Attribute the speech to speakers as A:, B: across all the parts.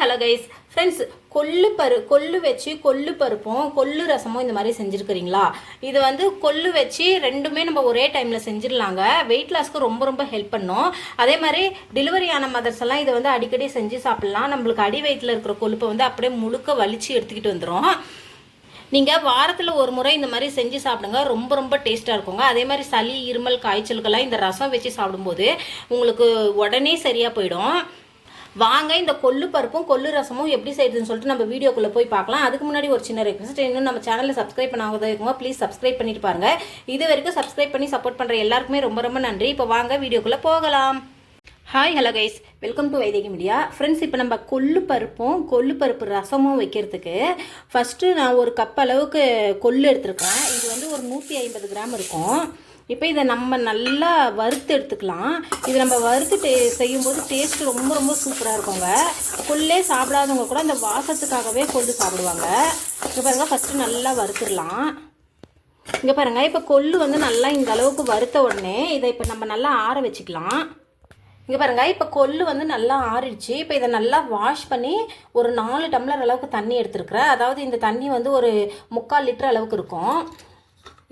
A: Hello guys friends, கொள்ளு வச்சு கொள்ளு பருப்பும் கொள்ளு ரசமும் இந்த மாதிரி செஞ்சுருக்கிறீங்களா? இது வந்து கொள்ளு வச்சு ரெண்டுமே நம்ம ஒரே டைமில் செஞ்சிடலாங்க. வெயிட் லாஸ்க்கு ரொம்ப ரொம்ப ஹெல்ப் பண்ணும். அதே மாதிரி டெலிவரி ஆன மதர்ஸ் எல்லாம் இதை வந்து அடிக்கடி செஞ்சு சாப்பிட்லாம். நம்மளுக்கு அடி வயிற்றில் இருக்கிற கொழுப்பை வந்து அப்படியே முழுக்க வலிச்சு எடுத்துக்கிட்டு வந்துடும். நீங்கள் வாரத்தில் ஒரு முறை இந்த மாதிரி செஞ்சு சாப்பிடுங்க. ரொம்ப ரொம்ப டேஸ்ட்டாக இருக்குங்க. அதே மாதிரி சளி, இருமல், காய்ச்சலுக்கெல்லாம் இந்த ரசம் வச்சு சாப்பிடும்போது உங்களுக்கு உடனே சரியாக போயிடும். வாங்க இந்த கொள்ளு பருப்பும் கொள்ளு ரசமும் எப்படி செய்யுதுன்னு சொல்லிட்டு நம்ம வீடியோக்குள்ளே போய் பார்க்கலாம். அதுக்கு முன்னாடி ஒரு சின்ன ரெக்வஸ்ட், இன்னும் நம்ம சேனலில் சப்ஸ்கிரைப் பண்ணாத இருக்குங்க, ப்ளீஸ் சப்ஸ்கிரைப் பண்ணிட்டு பாருங்க. இது வரைக்கும் சப்ஸ்கிரைப் பண்ணி சப்போர்ட் பண்ணுற எல்லாருக்குமே ரொம்ப ரொம்ப நன்றி. இப்போ வாங்க வீடியோக்குள்ளே போகலாம். Hi hello guys, welcome to Vaidehi media. Friends, இப்போ நம்ம கொள்ளு பருப்பு ரசமும் வைக்கிறதுக்கு ஃபஸ்ட்டு நான் ஒரு கப் அளவுக்கு கொள்ளு எடுத்துருக்கேன். இது வந்து ஒரு 150 கிராம் இருக்கும். இப்போ இதை நம்ம நல்லா வறுத்து எடுத்துக்கலாம். இது நம்ம வறுத்து செய்யும்போது டேஸ்ட்டு ரொம்ப ரொம்ப சூப்பராக இருக்குங்க. கொள்ளே சாப்பிடாதவங்க கூட அந்த வாசத்துக்காகவே கொள்ளு சாப்பிடுவாங்க. இங்கே பாருங்கள், ஃபஸ்ட்டு நல்லா வறுத்துடலாம். இங்கே பாருங்கள், இப்போ கொள்ளு வந்து நல்லா இந்த அளவுக்கு வறுத்த உடனே இதை இப்போ நம்ம நல்லா ஆற வச்சுக்கலாம். இங்கே பாருங்கள், இப்போ கொள்ளு வந்து நல்லா ஆறிடுச்சு. இப்போ இதை நல்லா வாஷ் பண்ணி ஒரு 4 டம்ளர் அளவுக்கு தண்ணி எடுத்துருக்குறேன். அதாவது இந்த தண்ணி வந்து ஒரு 3/4 லிட்டர் அளவுக்கு இருக்கும்.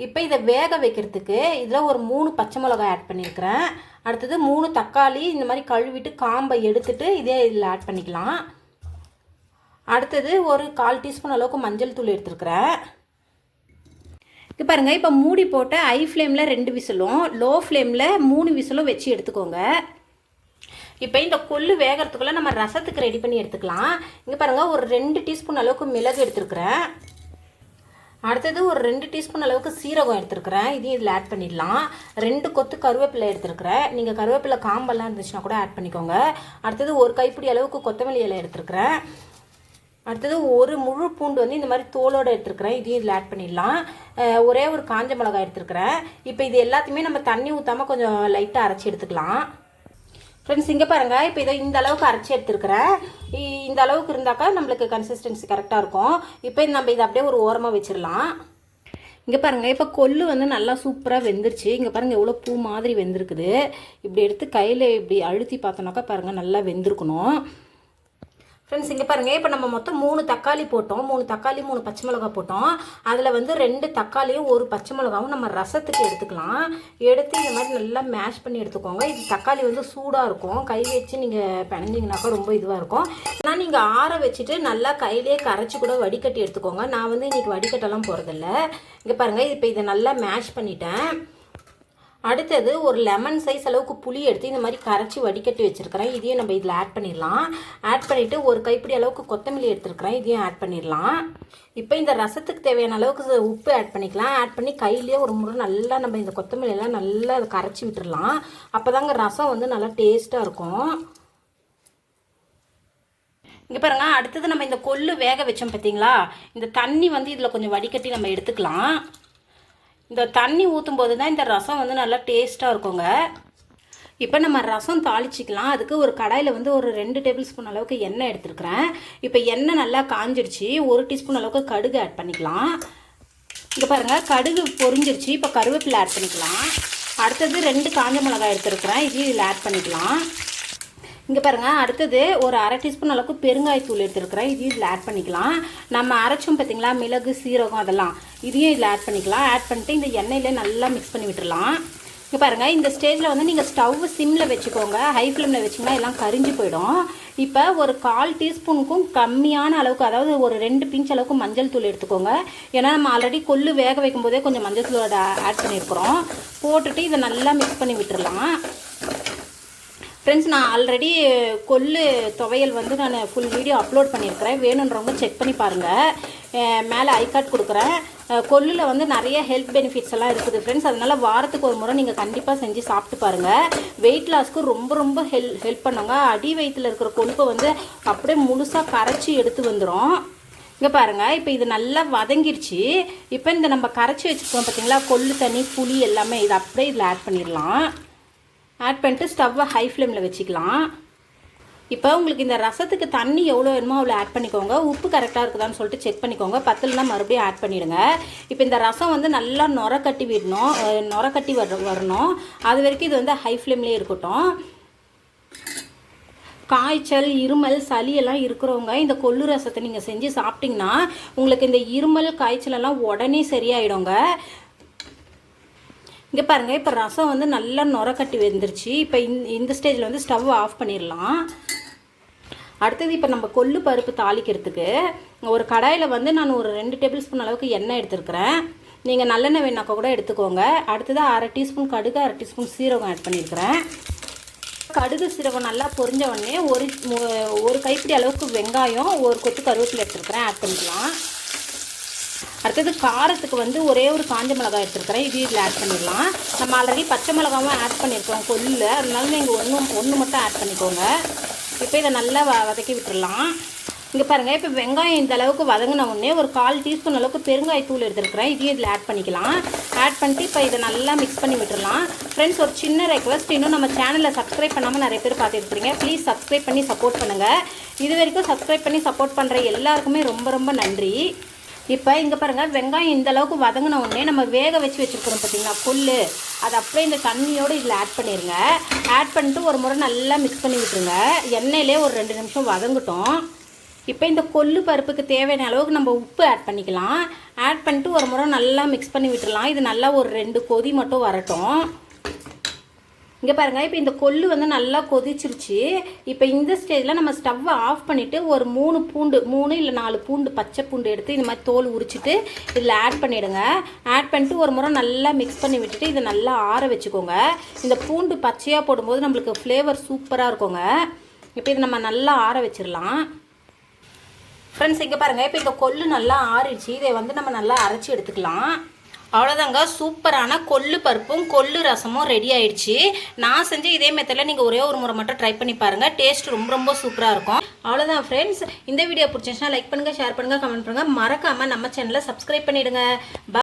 A: இப்போ இதை வேக வைக்கிறதுக்கு இதில் ஒரு 3 பச்சை மிளகாய் ஆட் பண்ணியிருக்கிறேன். அடுத்தது 3 தக்காளி இந்த மாதிரி கழுவிட்டு காம்பை எடுத்துட்டு இதே இதில் ஆட் பண்ணிக்கலாம். அடுத்தது ஒரு 1/4 டீஸ்பூன் அளவுக்கு மஞ்சள் தூள் எடுத்துருக்குறேன். இது பாருங்கள், இப்போ மூடி போட்டு ஹை ஃப்ளேமில் 2 விசிலும் லோ ஃப்ளேமில் 3 விசிலும் வச்சு எடுத்துக்கோங்க. இப்போ இந்த கொள்ளு வேகிறதுக்குள்ளே நம்ம ரசத்துக்கு ரெடி பண்ணி எடுத்துக்கலாம். இங்கே பாருங்கள், ஒரு 2 டீஸ்பூன் அளவுக்கு மிளகு எடுத்துருக்குறேன். அடுத்தது ஒரு 2 டீஸ்பூன் அளவுக்கு சீரகம் எடுத்துருக்குறேன். இதையும் இதில் ஆட் பண்ணிடலாம். 2 கொத்து கருவேப்பிலை எடுத்துருக்குறேன். நீங்கள் கருவேப்பிலை காம்பெல்லாம் இருந்துச்சுன்னா கூட ஆட் பண்ணிக்கோங்க. அடுத்தது ஒரு கைப்பிடி அளவுக்கு கொத்தமல்லி இலை எடுத்துருக்குறேன். அடுத்தது ஒரு முழு பூண்டு வந்து இந்த மாதிரி தோலோடு எடுத்துருக்குறேன். இதையும் இதில் ஆட் பண்ணிடலாம். ஒரே ஒரு காஞ்ச மிளகாய் எடுத்துருக்குறேன். இப்போ இது எல்லாத்தையுமே நம்ம தண்ணி ஊற்றாமல் கொஞ்சம் லைட்டாக அரைச்சி எடுத்துக்கலாம். ஃப்ரெண்ட்ஸ், இங்கே பாருங்கள், இப்போ இதை இந்த அளவுக்கு அரைச்சி எடுத்துருக்கிறேன். இந்த அளவுக்கு இருந்தாக்கா நம்மளுக்கு கன்சிஸ்டன்சி கரெக்டாக இருக்கும். இப்போ நம்ம இதை அப்படியே ஒரு ஓரமாக வச்சிடலாம். இங்கே பாருங்கள், இப்போ கொள்ளு வந்து நல்லா சூப்பராக வெந்துருச்சு. இங்கே பாருங்கள், எவ்வளோ பூ மாதிரி வெந்திருக்குது. இப்படி எடுத்து கையில் இப்படி அழுத்தி பார்த்தோன்னாக்கா பாருங்கள், நல்லா வெந்திருக்கணும். ஃப்ரெண்ட்ஸ், இங்கே பாருங்கள், இப்போ நம்ம மொத்தம் 3 தக்காளி போட்டோம். 3 தக்காளி 3 பச்சை மிளகாய் போட்டோம். அதில் வந்து 2 தக்காளியும் 1 பச்சை மிளகாவும் நம்ம ரசத்துக்கு எடுத்துக்கலாம். எடுத்து இந்த மாதிரி நல்லா மேஷ் பண்ணி எடுத்துக்கோங்க. இது தக்காளி வந்து சூடாக இருக்கும். கை வச்சு நீங்கள் பிணைஞ்சிங்கனாக்கா ரொம்ப இதுவாக இருக்கும். ஆனால் நீங்கள் ஆற வச்சுட்டு நல்லா கையிலே கரைச்சி கூட வடிகட்டி எடுத்துக்கோங்க. நான் வந்து இன்றைக்கி வடிகட்டெல்லாம் போகிறதில்ல. இங்கே பாருங்கள், இப்போ இதை நல்லா மேஷ் பண்ணிட்டேன். அடுத்தது ஒரு லெமன் சைஸ் அளவுக்கு புளி எடுத்து இந்த மாதிரி கரைச்சி வடிகட்டி வச்சுருக்கிறேன். இதையும் நம்ம இதில் ஆட் பண்ணிடலாம். ஆட் பண்ணிவிட்டு ஒரு கைப்பிடி அளவுக்கு கொத்தமல்லி எடுத்துருக்கிறேன். இதையும் ஆட் பண்ணிடலாம். இப்போ இந்த ரசத்துக்கு தேவையான அளவுக்கு உப்பு ஆட் பண்ணிக்கலாம். ஆட் பண்ணி கையிலேயே ஒரு முறை நல்லா நம்ம இந்த கொத்தமல்லியெல்லாம் நல்லா கரைச்சி விட்டுடலாம். அப்போ தாங்க ரசம் வந்து நல்லா டேஸ்ட்டாக இருக்கும். இங்கே பாருங்கள், அடுத்தது நம்ம இந்த கொள்ளு வேக வச்சோம் பார்த்தீங்களா, இந்த தண்ணி வந்து இதில் கொஞ்சம் வடிகட்டி நம்ம எடுத்துக்கலாம். இந்த தண்ணி ஊற்றும் போது தான் இந்த ரசம் வந்து நல்லா டேஸ்ட்டாக இருக்குங்க. இப்போ நம்ம ரசம் தாளிச்சிக்கலாம். அதுக்கு ஒரு கடாயில் வந்து ஒரு 2 டேபிள் ஸ்பூன் அளவுக்கு எண்ணெய் எடுத்துருக்குறேன். இப்போ எண்ணெய் நல்லா காஞ்சிடுச்சு. 1 டீஸ்பூன் அளவுக்கு கடுகு ஆட் பண்ணிக்கலாம். இங்கே பாருங்கள், கடுகு பொரிஞ்சிருச்சு. இப்போ கருவேப்பிலை ஆட் பண்ணிக்கலாம். அடுத்தது 2 காஞ்ச மிளகாய் எடுத்துருக்குறேன். இதையும் இதில் ஆட் பண்ணிக்கலாம். இங்கே பாருங்கள், அடுத்தது ஒரு 1/2 டீஸ்பூன் அளவுக்கு பெருங்காயத்தூள் எடுத்துருக்குறேன். இதையும் இதில் ஆட் பண்ணிக்கலாம். நம்ம அரைச்சோம் பார்த்தீங்களா, மிளகு, சீரகம், அதெல்லாம் இதையும் இதில் ஆட் பண்ணிக்கலாம். ஆட் பண்ணிட்டு இந்த எண்ணெயில் நல்லா மிக்ஸ் பண்ணி விட்டுடலாம். இங்கே பாருங்கள், இந்த ஸ்டேஜில் வந்து நீங்கள் ஸ்டவ் சிம்மில் வச்சுக்கோங்க. ஹை ஃப்ளேமில் வச்சிங்கன்னா எல்லாம் கரிஞ்சு போயிடும். இப்போ ஒரு 1/4 டீஸ்பூனுக்கும் கம்மியான அளவுக்கு, அதாவது ஒரு 2 பிஞ்ச் அளவுக்கு மஞ்சள் தூள் எடுத்துக்கோங்க. ஏன்னா நம்ம ஆல்ரெடி கொள்ளு வேக வைக்கும் போதே கொஞ்சம் மஞ்சள் தூளோட ஆட் பண்ணியிருக்கிறோம். போட்டுட்டு இதை நல்லா மிக்ஸ் பண்ணி விட்டுடலாம். ஃப்ரெண்ட்ஸ், நான் ஆல்ரெடி கொள்ளு துவையல் வந்து நான் ஃபுல் வீடியோ அப்லோட் பண்ணியிருக்கிறேன். வேணுன்றவங்க செக் பண்ணி பாருங்கள். மேலே ஐகார்ட் கொடுக்குறேன். கொள்ளில் வந்து நிறைய ஹெல்த் பெனிஃபிட்ஸ் எல்லாம் இருக்குது ஃப்ரெண்ட்ஸ். அதனால் வாரத்துக்கு ஒரு முறை நீங்கள் கண்டிப்பாக செஞ்சு சாப்பிட்டு பாருங்கள். வெயிட் லாஸ்க்கு ரொம்ப ரொம்ப ஹெல்ப் பண்ணுங்க. அடி வயிற்றில் இருக்கிற கொழுப்பை வந்து அப்படியே முழுசாக கரைச்சி எடுத்து வந்துடும். இங்கே பாருங்கள், இப்போ இது நல்லா வதங்கிடுச்சு. இப்போ இந்த நம்ம கரைச்சி வச்சுருக்கோம் பார்த்தீங்களா, கொள்ளு தண்ணி, புளி எல்லாமே இது அப்படியே இதில் ஆட் பண்ணிடலாம். ஆட் பண்ணிட்டு ஸ்டவ்வை ஹை ஃப்ளேமில் வச்சுக்கலாம். இப்போ உங்களுக்கு இந்த ரசத்துக்கு தண்ணி எவ்வளோ வேணுமோ அவ்வளோ ஆட் பண்ணிக்கோங்க. உப்பு கரெக்டாக இருக்குதான்னு சொல்லிட்டு செக் பண்ணிக்கோங்க. பத்தலைனா மறுபடியும் ஆட் பண்ணிவிடுங்க. இப்போ இந்த ரசம் வந்து நல்லா நுர கட்டி விடணும், நுர கட்டி வரணும். அது வரைக்கும் இது வந்து ஹை ஃப்ளேம்லேயே இருக்கட்டும். காய்ச்சல் இருமல் சளி எல்லாம் இருக்கிறவங்க இந்த கொள்ளு ரசத்தை நீங்கள் செஞ்சு சாப்பிட்டிங்கன்னா உங்களுக்கு இந்த இருமல் காய்ச்சலெல்லாம் உடனே சரியாயிடுங்க. இங்கே பாருங்கள், இப்போ ரசம் வந்து நல்லா நுர கட்டி வெந்துருச்சு. இப்போ இந்த ஸ்டேஜில் வந்து ஸ்டவ் ஆஃப் பண்ணிடலாம். அடுத்தது இப்போ நம்ம கொள்ளு பருப்பு தாளிக்கிறதுக்கு ஒரு கடாயில் வந்து நான் ஒரு 2 டேபிள் ஸ்பூன் அளவுக்கு எண்ணெய் எடுத்துருக்கிறேன். நீங்கள் நல்லெண்ணெய் வேணாக்கா கூட எடுத்துக்கோங்க. அடுத்தது 1/2 டீஸ்பூன் கடுகு, 1/2 டீஸ்பூன் சீரகம் ஆட் பண்ணியிருக்கிறேன். கடுகு சீரகம் நல்லா பொரிஞ்ச உடனே ஒரு கைப்பிடி அளவுக்கு வெங்காயம், ஒரு கொத்து கருவேப்பிலை எடுத்துருக்கிறேன், ஆட் பண்ணிக்கலாம். அடுத்தது காரத்துக்கு வந்து ஒரே ஒரு காஞ்ச மிளகாய் எடுத்துருக்கிறேன், இதில் ஆட் பண்ணிடலாம். நம்ம ஆல்ரெடி பச்சை மிளகாவும் ஆட் பண்ணியிருக்கோம் கொல்லில், அதனால நீங்கள் ஒன்று மட்டும் ஆட் பண்ணிக்கோங்க. இப்போ இதை நல்லா வதக்கி விட்டுடலாம். இங்கே பாருங்கள், இப்போ வெங்காயம் இந்த அளவுக்கு வதங்கின உடனே ஒரு 1/4 டீஸ்பூன் அளவுக்கு பெருங்காயத்தூள் எடுத்துருக்கிறேன், இதையும் இதில் ஆட் பண்ணிக்கலாம். ஆட் பண்ணிட்டு இப்போ இதை நல்லா மிக்ஸ் பண்ணி விட்டுடலாம். ஃப்ரெண்ட்ஸ், ஒரு சின்ன ரெக்வஸ்ட், இன்னும் நம்ம சேனலை சப்ஸ்கிரைப் பண்ணாமல் நிறைய பேர் பார்த்துருக்கீங்க. ப்ளீஸ் சப்ஸ்கிரைப் பண்ணி சப்போர்ட் பண்ணுங்கள். இது வரைக்கும் சப்ஸ்கிரைப் பண்ணி சப்போர்ட் பண்ணுற எல்லாருக்குமே ரொம்ப ரொம்ப நன்றி. இப்போ இங்கே பாருங்கள், வெங்காயம் இந்த அளவுக்கு வதங்கின உடனே நம்ம வேக வச்சுருக்கிறோம் பார்த்தீங்களா கொள்ளு, அது அப்படியே இந்த தண்ணியோடு இதில் ஆட் பண்ணிடுங்க. ஆட் பண்ணிட்டு ஒரு முறை நல்லா மிக்ஸ் பண்ணி விட்டுருங்க. எண்ணெயிலே ஒரு 2 நிமிஷம் வதங்கட்டும். இப்போ இந்த கொள்ளு பருப்புக்கு தேவையான அளவுக்கு நம்ம உப்பு ஆட் பண்ணிக்கலாம். ஆட் பண்ணிட்டு ஒரு முறை நல்லா மிக்ஸ் பண்ணி விட்டுடலாம். இது நல்லா ஒரு 2 கொதி மட்டும் வரட்டும். இங்கே பாருங்கள், இப்போ இந்த கொள்ளு வந்து நல்லா கொதிச்சிருச்சு. இப்போ இந்த ஸ்டேஜில் நம்ம ஸ்டவ்வை ஆஃப் பண்ணிவிட்டு ஒரு 3 இல்லை 4 பூண்டு, பச்சை பூண்டு எடுத்து இந்த மாதிரி தோல் உரிச்சிட்டு இதில் ஆட் பண்ணிவிடுங்க. ஆட் பண்ணிட்டு ஒரு முறை நல்லா மிக்ஸ் பண்ணி விட்டுட்டு இதை நல்லா ஆற வச்சுக்கோங்க. இந்த பூண்டு பச்சையாக போடும்போது நம்மளுக்கு ஃப்ளேவர் சூப்பராக இருக்குங்க. இப்போ இதை நம்ம நல்லா ஆற வச்சிடலாம். ஃப்ரெண்ட்ஸ், இங்கே பாருங்கள், இப்போ இந்த கொள்ளு நல்லா ஆறிடுச்சு. இதை வந்து நம்ம நல்லா அரைச்சி எடுத்துக்கலாம். அவ்வளோதாங்க, சூப்பரான கொள்ளு பருப்பும் கொள்ளு ரசமும் ரெடி ஆயிடுச்சு. நான் செஞ்ச இதே மெத்தடில் நீங்கள் ஒரே ஒரு முறை மட்டும் ட்ரை பண்ணி பாருங்கள். டேஸ்ட் ரொம்ப ரொம்ப சூப்பராக இருக்கும். அவ்வளோதான் ஃப்ரெண்ட்ஸ், இந்த வீடியோ பிடிச்சிருந்துச்சுன்னா லைக் பண்ணுங்கள், ஷேர் பண்ணுங்கள், கமெண்ட் பண்ணுங்கள். மறக்காமல் நம்ம சேனலை சப்ஸ்கிரைப் பண்ணிவிடுங்க.